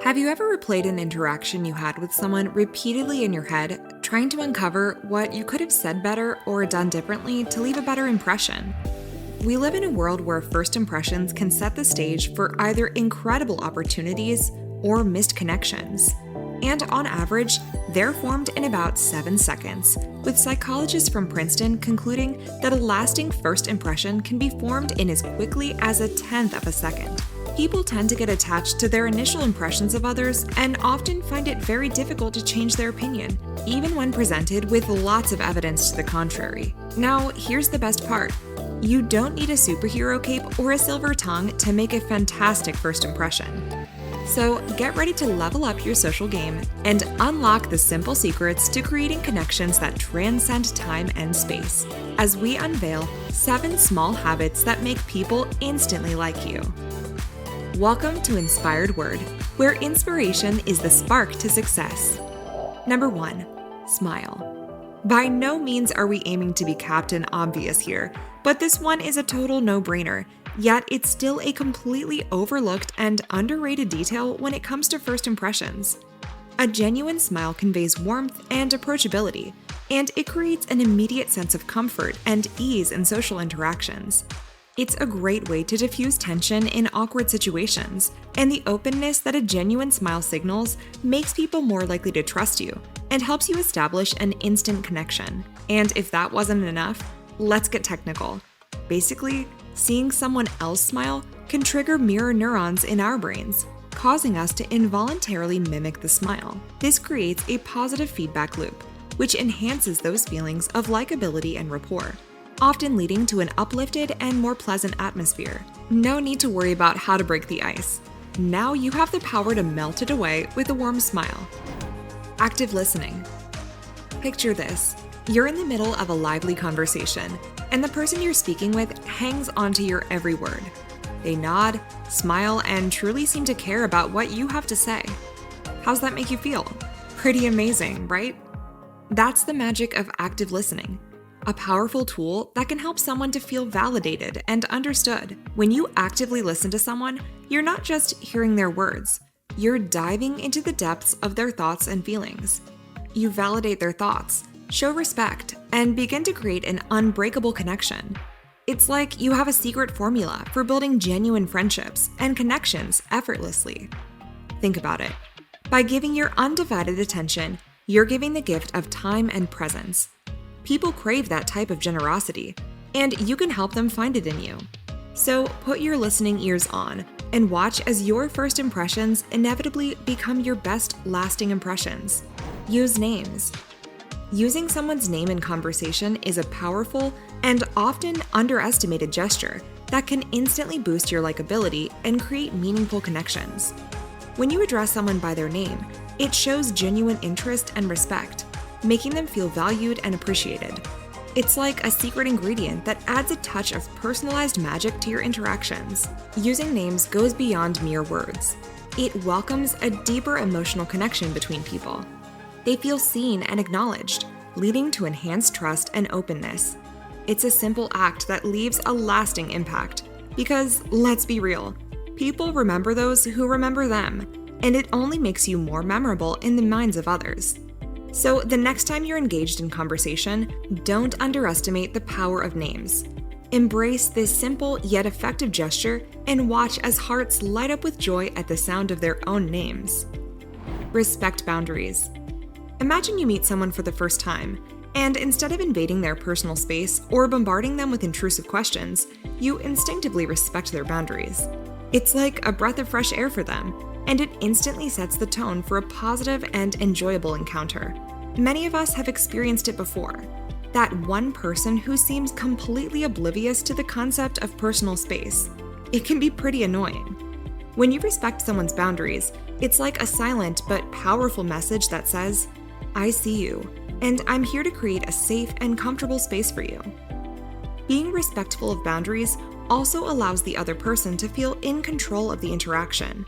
Have you ever replayed an interaction you had with someone repeatedly in your head, trying to uncover what you could have said better or done differently to leave a better impression? We live in a world where first impressions can set the stage for either incredible opportunities or missed connections. And on average, they're formed in about 7 seconds, with psychologists from Princeton concluding that a lasting first impression can be formed in as quickly as 1/10 of a second. People tend to get attached to their initial impressions of others and often find it very difficult to change their opinion, even when presented with lots of evidence to the contrary. Now, here's the best part. You don't need a superhero cape or a silver tongue to make a fantastic first impression. So get ready to level up your social game and unlock the simple secrets to creating connections that transcend time and space, as we unveil 7 small habits that make people instantly like you. Welcome to Inspired Word, where inspiration is the spark to success. Number 1, smile. By no means are we aiming to be Captain Obvious here, but this one is a total no-brainer, yet it's still a completely overlooked and underrated detail when it comes to first impressions. A genuine smile conveys warmth and approachability, and it creates an immediate sense of comfort and ease in social interactions. It's a great way to diffuse tension in awkward situations, and the openness that a genuine smile signals makes people more likely to trust you and helps you establish an instant connection. And if that wasn't enough, let's get technical. Basically, seeing someone else smile can trigger mirror neurons in our brains, causing us to involuntarily mimic the smile. This creates a positive feedback loop, which enhances those feelings of likability and rapport, often leading to an uplifted and more pleasant atmosphere. No need to worry about how to break the ice. Now you have the power to melt it away with a warm smile. Active listening. Picture this. You're in the middle of a lively conversation, and the person you're speaking with hangs onto your every word. They nod, smile, and truly seem to care about what you have to say. How's that make you feel? Pretty amazing, right? That's the magic of active listening. A powerful tool that can help someone to feel validated and understood. When you actively listen to someone, you're not just hearing their words, you're diving into the depths of their thoughts and feelings. You validate their thoughts, show respect, and begin to create an unbreakable connection. It's like you have a secret formula for building genuine friendships and connections effortlessly. Think about it. By giving your undivided attention, you're giving the gift of time and presence. People crave that type of generosity, and you can help them find it in you. So put your listening ears on and watch as your first impressions inevitably become your best lasting impressions. Use names. Using someone's name in conversation is a powerful and often underestimated gesture that can instantly boost your likability and create meaningful connections. When you address someone by their name, it shows genuine interest and respect, making them feel valued and appreciated. It's like a secret ingredient that adds a touch of personalized magic to your interactions. Using names goes beyond mere words. It welcomes a deeper emotional connection between people. They feel seen and acknowledged, leading to enhanced trust and openness. It's a simple act that leaves a lasting impact. Because, let's be real, people remember those who remember them, and it only makes you more memorable in the minds of others. So the next time you're engaged in conversation, don't underestimate the power of names. Embrace this simple yet effective gesture and watch as hearts light up with joy at the sound of their own names. Respect boundaries. Imagine you meet someone for the first time, and instead of invading their personal space or bombarding them with intrusive questions, you instinctively respect their boundaries. It's like a breath of fresh air for them, and it instantly sets the tone for a positive and enjoyable encounter. Many of us have experienced it before. That one person who seems completely oblivious to the concept of personal space. It can be pretty annoying. When you respect someone's boundaries, it's like a silent but powerful message that says, "I see you, and I'm here to create a safe and comfortable space for you." Being respectful of boundaries also allows the other person to feel in control of the interaction.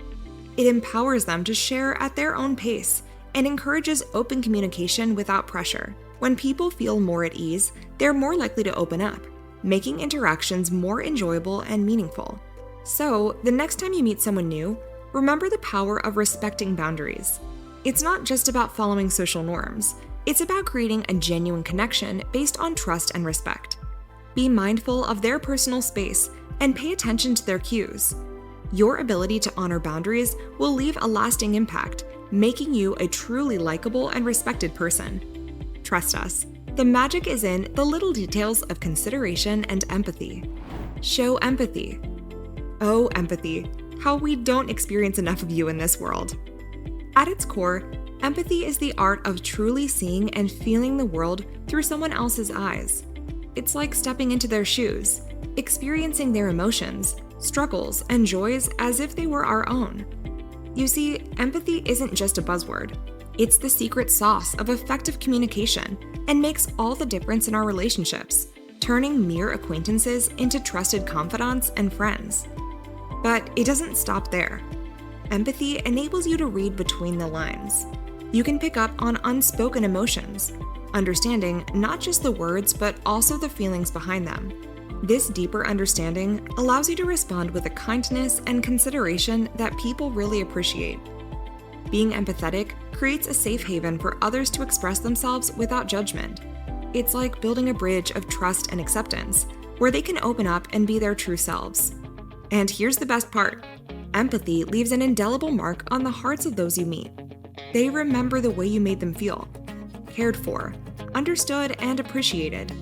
It empowers them to share at their own pace and encourages open communication without pressure. When people feel more at ease, they're more likely to open up, making interactions more enjoyable and meaningful. So, the next time you meet someone new, remember the power of respecting boundaries. It's not just about following social norms. It's about creating a genuine connection based on trust and respect. Be mindful of their personal space and pay attention to their cues. Your ability to honor boundaries will leave a lasting impact, making you a truly likable and respected person. Trust us, the magic is in the little details of consideration and empathy. Show empathy. Oh, empathy, how we don't experience enough of you in this world. At its core, empathy is the art of truly seeing and feeling the world through someone else's eyes. It's like stepping into their shoes, experiencing their emotions, struggles, and joys as if they were our own. You see, empathy isn't just a buzzword. It's the secret sauce of effective communication and makes all the difference in our relationships, turning mere acquaintances into trusted confidants and friends. But it doesn't stop there. Empathy enables you to read between the lines. You can pick up on unspoken emotions, understanding not just the words but also the feelings behind them. This deeper understanding allows you to respond with a kindness and consideration that people really appreciate. Being empathetic creates a safe haven for others to express themselves without judgment. It's like building a bridge of trust and acceptance, where they can open up and be their true selves. And here's the best part. Empathy leaves an indelible mark on the hearts of those you meet. They remember the way you made them feel, cared for, understood, and appreciated.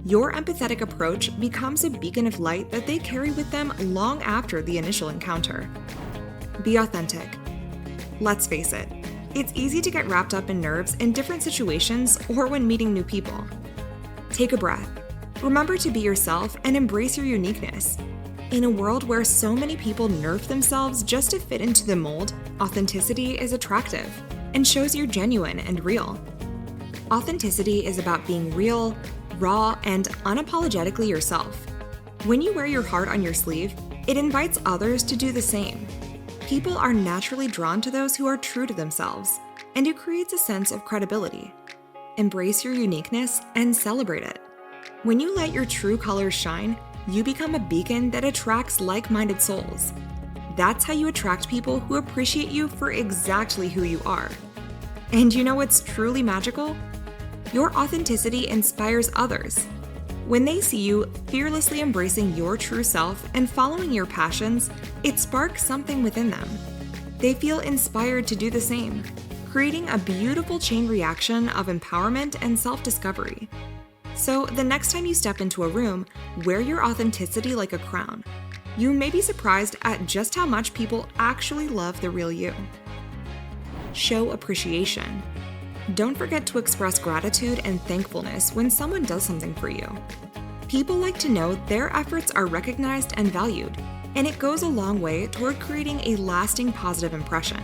Your empathetic approach becomes a beacon of light that they carry with them long after the initial encounter. Be authentic. Let's face it, it's easy to get wrapped up in nerves in different situations or when meeting new people. Take a breath. Remember to be yourself and embrace your uniqueness. In a world where so many people nerf themselves just to fit into the mold, authenticity is attractive and shows you're genuine and real. Authenticity is about being real, raw, and unapologetically yourself. When you wear your heart on your sleeve, it invites others to do the same. People are naturally drawn to those who are true to themselves, and it creates a sense of credibility. Embrace your uniqueness and celebrate it. When you let your true colors shine, you become a beacon that attracts like-minded souls. That's how you attract people who appreciate you for exactly who you are. And you know what's truly magical? Your authenticity inspires others. When they see you fearlessly embracing your true self and following your passions, it sparks something within them. They feel inspired to do the same, creating a beautiful chain reaction of empowerment and self-discovery. So the next time you step into a room, wear your authenticity like a crown. You may be surprised at just how much people actually love the real you. Show appreciation. Don't forget to express gratitude and thankfulness when someone does something for you. People like to know their efforts are recognized and valued, and it goes a long way toward creating a lasting positive impression.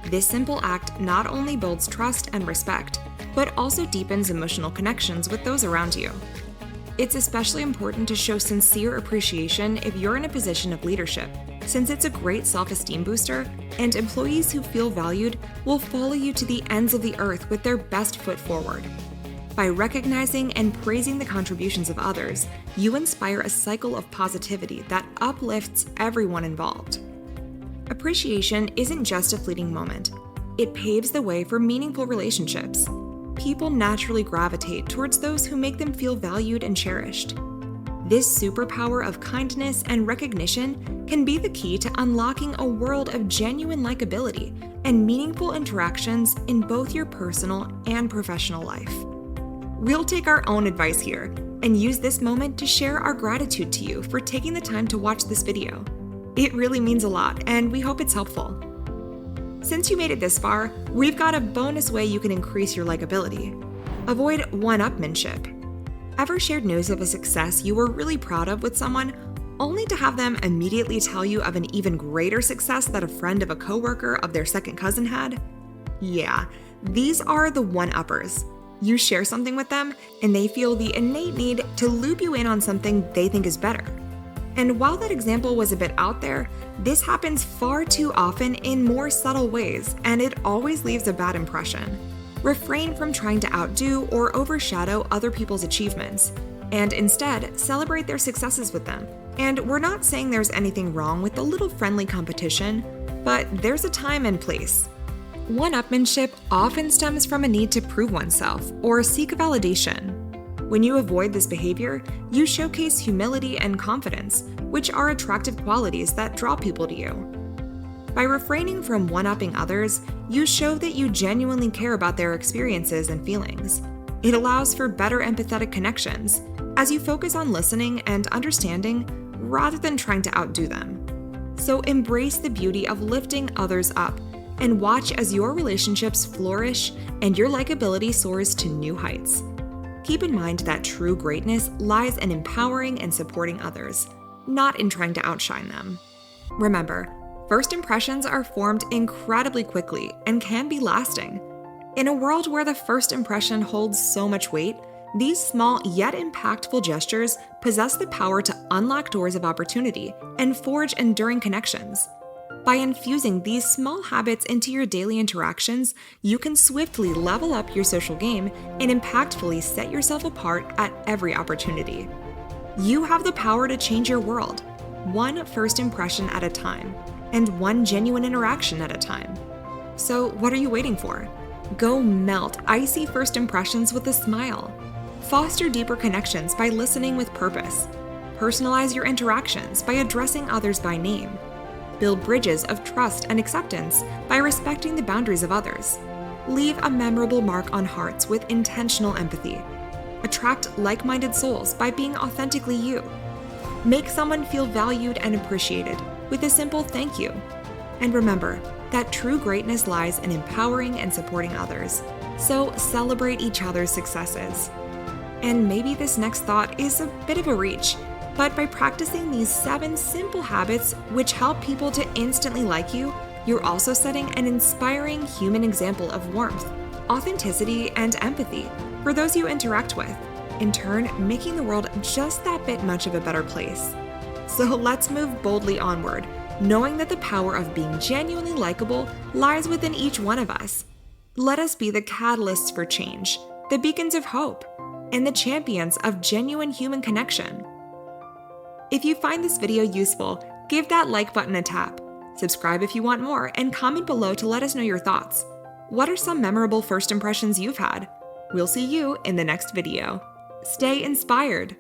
This simple act not only builds trust and respect, but also deepens emotional connections with those around you. It's especially important to show sincere appreciation if you're in a position of leadership, since it's a great self-esteem booster, and employees who feel valued will follow you to the ends of the earth with their best foot forward. By recognizing and praising the contributions of others, you inspire a cycle of positivity that uplifts everyone involved. Appreciation isn't just a fleeting moment. It paves the way for meaningful relationships. People naturally gravitate towards those who make them feel valued and cherished. This superpower of kindness and recognition can be the key to unlocking a world of genuine likability and meaningful interactions in both your personal and professional life. We'll take our own advice here and use this moment to share our gratitude to you for taking the time to watch this video. It really means a lot, and we hope it's helpful. Since you made it this far, we've got a bonus way you can increase your likability. Avoid one-upmanship. Ever shared news of a success you were really proud of with someone, only to have them immediately tell you of an even greater success that a friend of a coworker of their second cousin had? Yeah, these are the one-uppers. You share something with them, and they feel the innate need to loop you in on something they think is better. And while that example was a bit out there, this happens far too often in more subtle ways, and it always leaves a bad impression. Refrain from trying to outdo or overshadow other people's achievements, and instead celebrate their successes with them. And we're not saying there's anything wrong with a little friendly competition, But there's a time and place. One-upmanship often stems from a need to prove oneself or seek validation. When you avoid this behavior, you showcase humility and confidence, which are attractive qualities that draw people to you. By refraining from one-upping others, you show that you genuinely care about their experiences and feelings. It allows for better empathetic connections, as you focus on listening and understanding rather than trying to outdo them. So embrace the beauty of lifting others up and watch as your relationships flourish and your likability soars to new heights. Keep in mind that true greatness lies in empowering and supporting others, not in trying to outshine them. Remember, first impressions are formed incredibly quickly and can be lasting. In a world where the first impression holds so much weight, these small yet impactful gestures possess the power to unlock doors of opportunity and forge enduring connections. By infusing these small habits into your daily interactions, you can swiftly level up your social game and impactfully set yourself apart at every opportunity. You have the power to change your world, one first impression at a time, and one genuine interaction at a time. So, what are you waiting for? Go melt icy first impressions with a smile. Foster deeper connections by listening with purpose. Personalize your interactions by addressing others by name. Build bridges of trust and acceptance by respecting the boundaries of others. Leave a memorable mark on hearts with intentional empathy. Attract like-minded souls by being authentically you. Make someone feel valued and appreciated with a simple thank you. And remember that true greatness lies in empowering and supporting others. So celebrate each other's successes. And maybe this next thought is a bit of a reach, but by practicing these 7 simple habits which help people to instantly like you, you're also setting an inspiring human example of warmth, authenticity, and empathy for those you interact with, in turn making the world just that bit much of a better place. So let's move boldly onward, knowing that the power of being genuinely likable lies within each one of us. Let us be the catalysts for change, the beacons of hope, and the champions of genuine human connection. If you find this video useful, give that like button a tap, subscribe if you want more, and comment below to let us know your thoughts. What are some memorable first impressions you've had? We'll see you in the next video. Stay inspired!